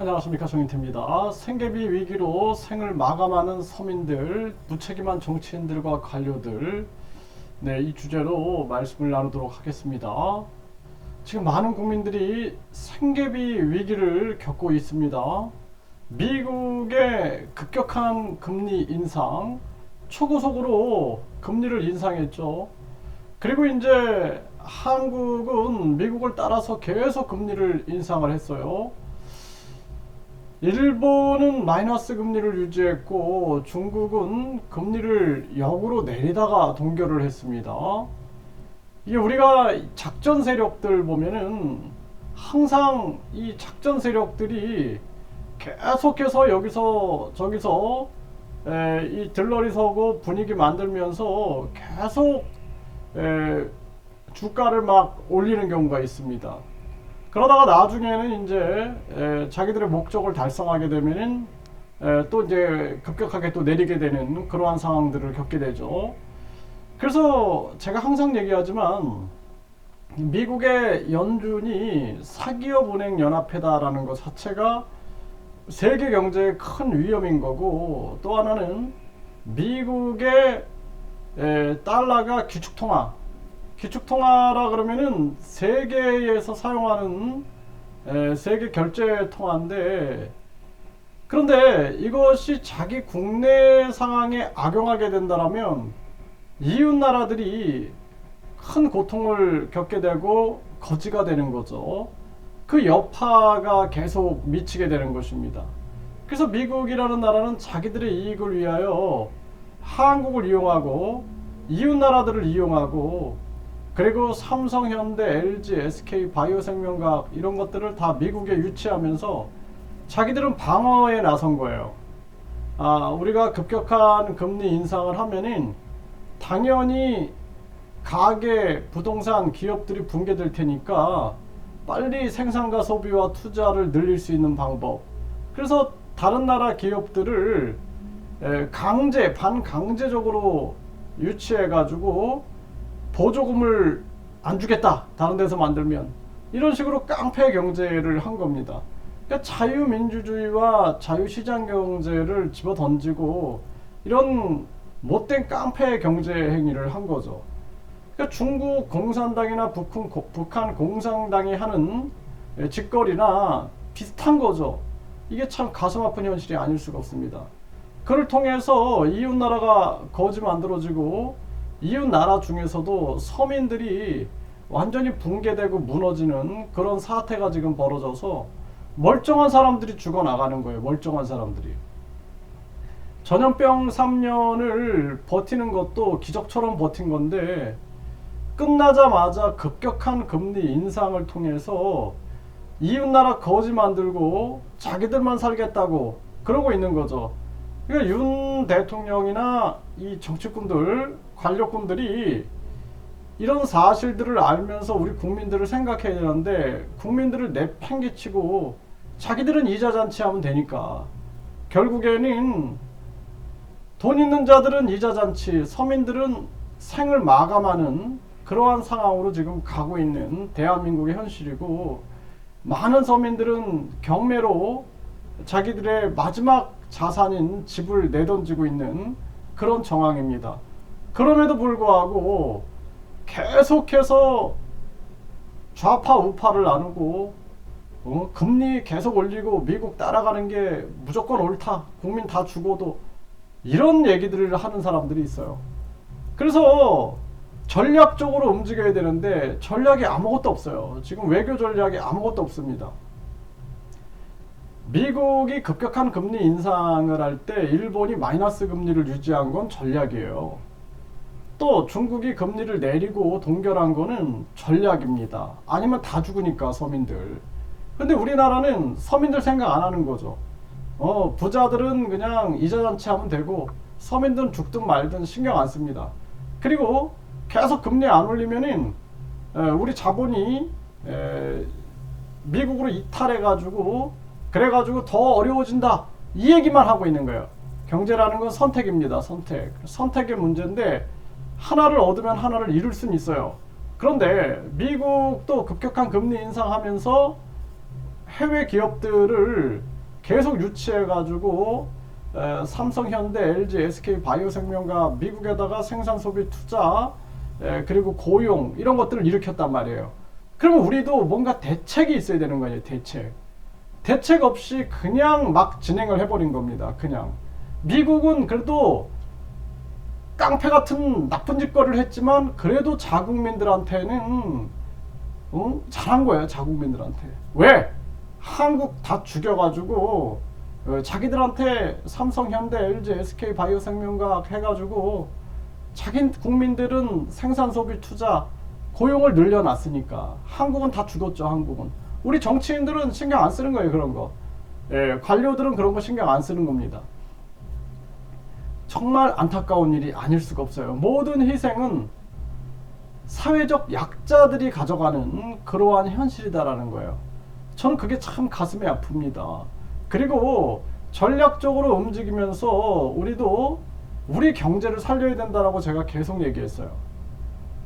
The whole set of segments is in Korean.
안녕하십니까, 정인태입니다. 생계비 위기로 생을 마감하는 서민들, 무책임한 정치인들과 관료들, 이 주제로 말씀을 나누도록 하겠습니다. 지금 많은 국민들이 생계비 위기를 겪고 있습니다. 미국의 급격한 금리 인상, 초고속으로 금리를 인상했죠. 그리고 이제 한국은 미국을 따라서 계속 금리를 인상을 했어요. 일본은 마이너스 금리를 유지했고 중국은 금리를 역으로 내리다가 동결을 했습니다. 이게 우리가 작전 세력들 보면은 항상 이 작전 세력들이 계속해서 여기서 저기서 이 들러리 서고 분위기 만들면서 계속 주가를 막 올리는 경우가 있습니다. 그러다가 나중에는 이제 자기들의 목적을 달성하게 되면은 또 이제 급격하게 또 내리게 되는 그러한 상황들을 겪게 되죠. 그래서 제가 항상 얘기하지만 미국의 연준이 사기업은행연합회다라는 것 자체가 세계 경제에 큰 위험인 거고, 또 하나는 미국의 달러가 기축통화라 그러면은 세계에서 사용하는 세계 결제 통화인데, 그런데 이것이 자기 국내 상황에 악용하게 된다면 이웃 나라들이 큰 고통을 겪게 되고 거지가 되는 거죠. 그 여파가 계속 미치게 되는 것입니다. 그래서 미국이라는 나라는 자기들의 이익을 위하여 한국을 이용하고 이웃 나라들을 이용하고, 그리고 삼성, 현대, LG, SK, 바이오생명과학 이런 것들을 다 미국에 유치하면서 자기들은 방어에 나선 거예요. 우리가 급격한 금리 인상을 하면은 당연히 가계, 부동산, 기업들이 붕괴될 테니까 빨리 생산과 소비와 투자를 늘릴 수 있는 방법. 그래서 다른 나라 기업들을 반강제적으로 유치해가지고 보조금을 안 주겠다, 다른 데서 만들면, 이런 식으로 깡패 경제를 한 겁니다. 그러니까 자유민주주의와 자유시장 경제를 집어 던지고 이런 못된 깡패 경제 행위를 한 거죠. 그러니까 중국 공산당이나 북한 공산당이 하는 짓거리나 비슷한 거죠. 이게 참 가슴 아픈 현실이 아닐 수가 없습니다. 그를 통해서 이웃 나라가 거지 만들어지고, 이웃 나라 중에서도 서민들이 완전히 붕괴되고 무너지는 그런 사태가 지금 벌어져서 멀쩡한 사람들이 죽어나가는 거예요. 멀쩡한 사람들이. 전염병 3년을 버티는 것도 기적처럼 버틴 건데, 끝나자마자 급격한 금리 인상을 통해서 이웃 나라 거지 만들고 자기들만 살겠다고 그러고 있는 거죠. 그러니까 윤 대통령이나 이 정치꾼들, 관료꾼들이 이런 사실들을 알면서 우리 국민들을 생각해야 되는데, 국민들을 내팽개치고 자기들은 이자 잔치하면 되니까, 결국에는 돈 있는 자들은 이자 잔치, 서민들은 생을 마감하는 그러한 상황으로 지금 가고 있는 대한민국의 현실이고, 많은 서민들은 경매로 자기들의 마지막 자산인 집을 내던지고 있는 그런 정황입니다. 그럼에도 불구하고 계속해서 좌파 우파를 나누고 금리 계속 올리고 미국 따라가는 게 무조건 옳다, 국민 다 죽어도, 이런 얘기들을 하는 사람들이 있어요. 그래서 전략적으로 움직여야 되는데 전략이 아무것도 없어요. 지금 외교 전략이 아무것도 없습니다. 미국이 급격한 금리 인상을 할 때 일본이 마이너스 금리를 유지한 건 전략이에요. 또 중국이 금리를 내리고 동결한 거는 전략입니다. 아니면 다 죽으니까 서민들. 근데 우리나라는 서민들 생각 안 하는 거죠. 부자들은 그냥 이자 잔치 하면 되고 서민들은 죽든 말든 신경 안 씁니다. 그리고 계속 금리 안 올리면은 우리 자본이 미국으로 이탈해가지고 그래가지고 더 어려워진다, 이 얘기만 하고 있는 거예요. 경제라는 건 선택입니다. 선택의 문제인데 하나를 얻으면 하나를 잃을 수는 있어요. 그런데 미국도 급격한 금리 인상하면서 해외 기업들을 계속 유치해가지고 삼성, 현대, LG, SK 바이오생명과 미국에다가 생산 소비 투자 그리고 고용 이런 것들을 일으켰단 말이에요. 그러면 우리도 뭔가 대책이 있어야 되는 거예요. 대책 없이 그냥 막 진행을 해버린 겁니다. 그냥 미국은 그래도 깡패 같은 나쁜 짓거리를 했지만 그래도 자국민들한테는 잘한 거예요. 자국민들한테. 왜? 한국 다 죽여가지고 자기들한테 삼성, 현대, LG, SK 바이오생명과학 해가지고 자기 국민들은 생산 소비 투자 고용을 늘려놨으니까. 한국은 다 죽었죠. 한국은. 우리 정치인들은 신경 안 쓰는 거예요. 그런 거. 관료들은 그런 거 신경 안 쓰는 겁니다. 정말 안타까운 일이 아닐 수가 없어요. 모든 희생은 사회적 약자들이 가져가는 그러한 현실이다라는 거예요. 저는 그게 참 가슴이 아픕니다. 그리고 전략적으로 움직이면서 우리도 우리 경제를 살려야 된다라고 제가 계속 얘기했어요.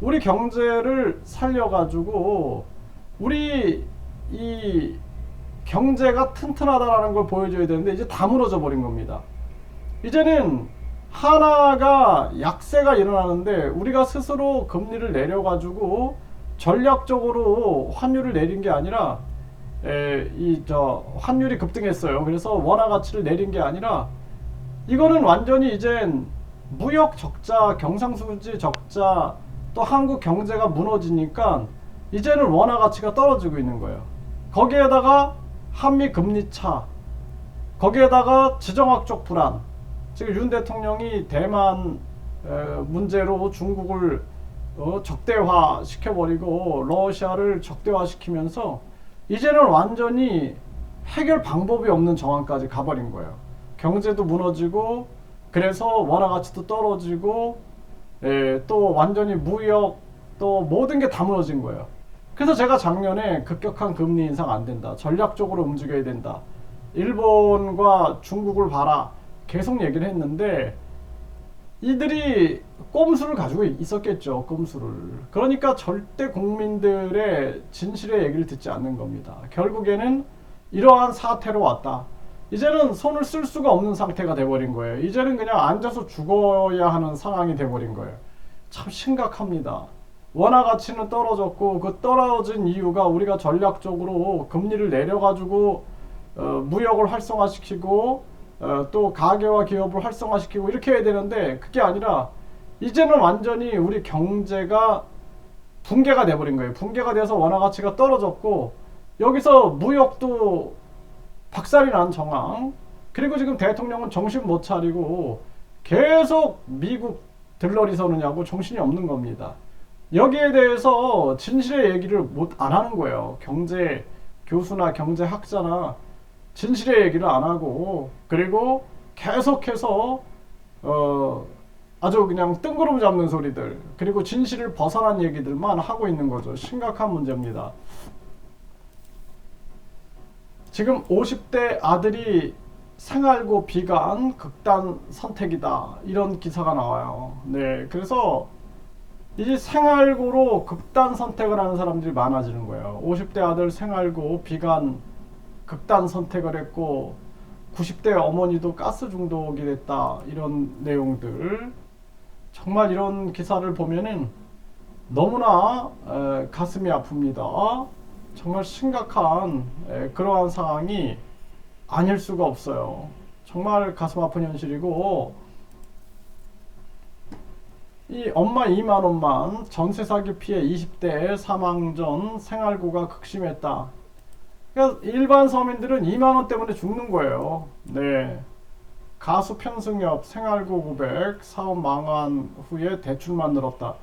우리 경제를 살려가지고 우리 이 경제가 튼튼하다라는 걸 보여줘야 되는데 이제 다 무너져 버린 겁니다. 이제는 하나가 약세가 일어나는데 우리가 스스로 금리를 내려가지고 전략적으로 환율을 내린 게 아니라 환율이 급등했어요. 그래서 원화 가치를 내린 게 아니라 이거는 완전히 이젠 무역 적자, 경상수지 적자, 또 한국 경제가 무너지니까 이제는 원화 가치가 떨어지고 있는 거예요. 거기에다가 한미 금리 차, 거기에다가 지정학적 불안. 지금 윤 대통령이 대만 문제로 중국을 적대화 시켜버리고 러시아를 적대화 시키면서 이제는 완전히 해결 방법이 없는 정황까지 가버린 거예요. 경제도 무너지고 그래서 원화 가치도 떨어지고 또 완전히 무역 또 모든 게 다 무너진 거예요. 그래서 제가 작년에 급격한 금리 인상 안 된다. 전략적으로 움직여야 된다. 일본과 중국을 봐라. 계속 얘기를 했는데 이들이 꼼수를 가지고 있었겠죠. 꼼수를. 그러니까 절대 국민들의 진실의 얘기를 듣지 않는 겁니다. 결국에는 이러한 사태로 왔다. 이제는 손을 쓸 수가 없는 상태가 돼버린 거예요. 이제는 그냥 앉아서 죽어야 하는 상황이 돼버린 거예요. 참 심각합니다. 원화 가치는 떨어졌고 그 떨어진 이유가 우리가 전략적으로 금리를 내려가지고 무역을 활성화시키고 또 가계와 기업을 활성화시키고 이렇게 해야 되는데 그게 아니라 이제는 완전히 우리 경제가 붕괴가 돼버린 거예요. 붕괴가 돼서 원화 가치가 떨어졌고 여기서 무역도 박살이 난 정황. 그리고 지금 대통령은 정신 못 차리고 계속 미국 들러리 서느냐고 정신이 없는 겁니다. 여기에 대해서 진실의 얘기를 안 하는 거예요. 경제 교수나 경제학자나 진실의 얘기를 안 하고 그리고 계속해서 아주 그냥 뜬구름 잡는 소리들 그리고 진실을 벗어난 얘기들만 하고 있는 거죠. 심각한 문제입니다. 지금 50대 아들이 생활고 비관 극단 선택이다 이런 기사가 나와요. 네, 그래서 이 생활고로 극단 선택을 하는 사람들이 많아지는 거예요. 50대 아들 생활고 비관 극단 선택을 했고 90대 어머니도 가스 중독이 됐다 이런 내용들. 정말 이런 기사를 보면은 너무나 가슴이 아픕니다. 정말 심각한 그러한 상황이 아닐 수가 없어요. 정말 가슴 아픈 현실이고 이 엄마 2만 원만 전세 사기 피해 20대 사망 전 생활고가 극심했다. 그러니까 일반 서민들은 2만 원 때문에 죽는 거예요. 네. 가수 편승엽 생활고 고백 사업 망한 후에 대출만 늘었다.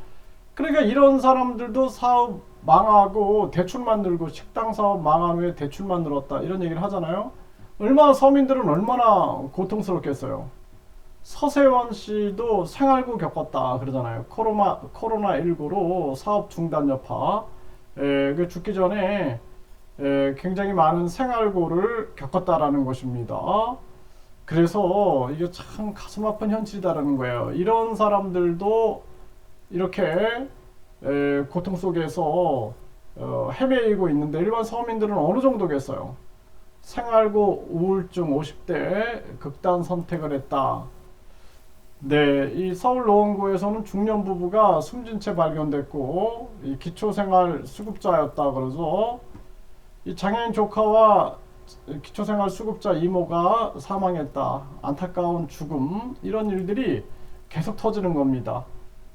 그러니까 이런 사람들도 사업 망하고 대출만 늘고 식당 사업 망한 후에 대출만 늘었다 이런 얘기를 하잖아요. 얼마나 서민들은 얼마나 고통스럽겠어요. 서세원 씨도 생활고 겪었다 그러잖아요. 코로나19로 사업 중단 여파. 그 죽기 전에 굉장히 많은 생활고를 겪었다라는 것입니다. 그래서 이게 참 가슴 아픈 현실이다라는 거예요. 이런 사람들도 이렇게 고통 속에서 헤매이고 있는데 일반 서민들은 어느 정도겠어요. 생활고 우울증 50대 극단 선택을 했다. 네, 이 서울노원구에서는 중년 부부가 숨진 채 발견됐고 이 기초생활 수급자였다 그러죠. 이 장애인 조카와 기초생활 수급자 이모가 사망했다. 안타까운 죽음. 이런 일들이 계속 터지는 겁니다.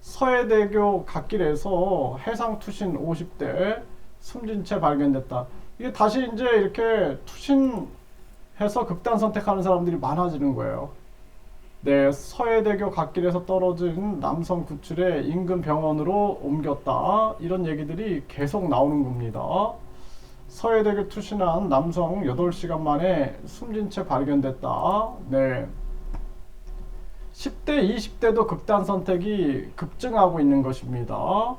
서해대교 갓길에서 해상투신 50대 숨진 채 발견됐다. 이게 다시 이제 이렇게 투신해서 극단 선택하는 사람들이 많아지는 거예요. 네, 서해대교 갓길에서 떨어진 남성 구출에 인근 병원으로 옮겼다. 이런 얘기들이 계속 나오는 겁니다. 서해대교 투신한 남성 8시간 만에 숨진 채 발견됐다. 네. 10대, 20대도 극단 선택이 급증하고 있는 것입니다.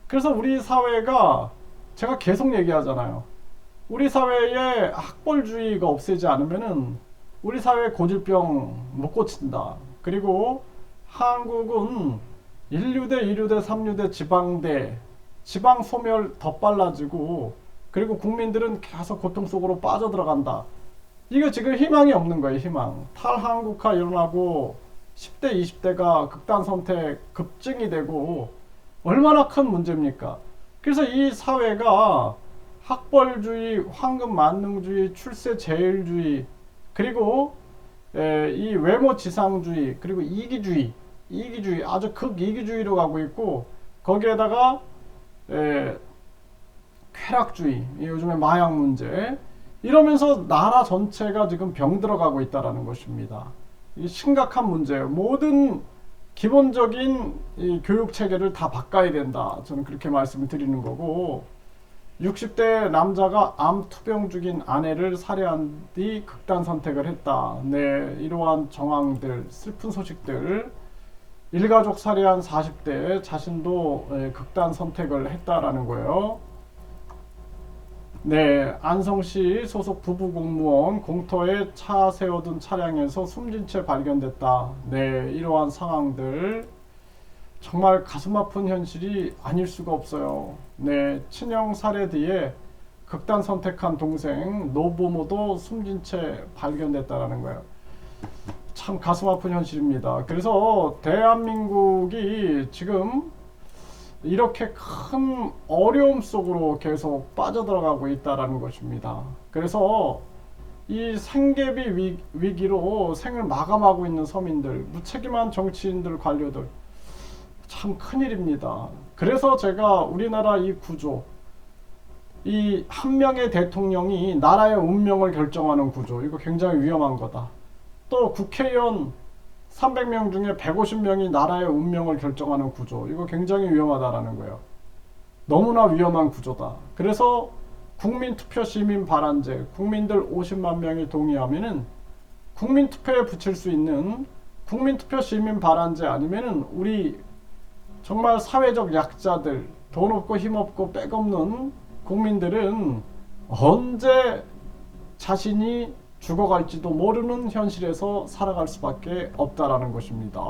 그래서 우리 사회가 제가 계속 얘기하잖아요. 우리 사회에 학벌주의가 없애지 않으면은 우리 사회 고질병 못 고친다. 그리고 한국은 1류대, 2류대, 3류대, 지방대, 지방 소멸 더 빨라지고 그리고 국민들은 계속 고통 속으로 빠져들어간다. 이거 지금 희망이 없는 거예요, 희망. 탈한국화 일어나고 10대, 20대가 극단 선택 급증이 되고 얼마나 큰 문제입니까? 그래서 이 사회가 학벌주의, 황금 만능주의, 출세 제일주의, 그리고 이 외모 지상주의, 그리고 이기주의, 아주 극이기주의로 가고 있고 거기에다가 쾌락주의, 요즘에 마약 문제 이러면서 나라 전체가 지금 병들어가고 있다는 것입니다. 이 심각한 문제예요. 모든 기본적인 이 교육 체계를 다 바꿔야 된다. 저는 그렇게 말씀을 드리는 거고 60대 남자가 암 투병 중인 아내를 살해한 뒤 극단 선택을 했다. 네, 이러한 정황들, 슬픈 소식들. 일가족 살해한 40대 자신도 극단 선택을 했다라는 거예요. 네, 안성시 소속 부부 공무원 공터에 차 세워둔 차량에서 숨진 채 발견됐다. 네, 이러한 상황들 정말 가슴 아픈 현실이 아닐 수가 없어요. 네, 친형 살해 뒤에 극단 선택한 동생 노부모도 숨진 채 발견됐다라는 거예요. 참 가슴 아픈 현실입니다. 그래서 대한민국이 지금 이렇게 큰 어려움 속으로 계속 빠져들어가고 있다라는 것입니다. 그래서 이 생계비 위기로 생을 마감하고 있는 서민들, 무책임한 정치인들, 관료들 참 큰일입니다. 그래서 제가 우리나라 이 구조, 이 한 명의 대통령이 나라의 운명을 결정하는 구조, 이거 굉장히 위험한 거다. 또 국회의원 300명 중에 150명이 나라의 운명을 결정하는 구조, 이거 굉장히 위험하다라는 거예요. 너무나 위험한 구조다. 그래서 국민투표 시민 발안제, 국민들 50만 명이 동의하면은 국민투표에 붙일 수 있는 국민투표 시민 발안제 아니면은 우리 정말 사회적 약자들, 돈 없고 힘 없고 백 없는 국민들은 언제 자신이 죽어갈지도 모르는 현실에서 살아갈 수밖에 없다라는 것입니다.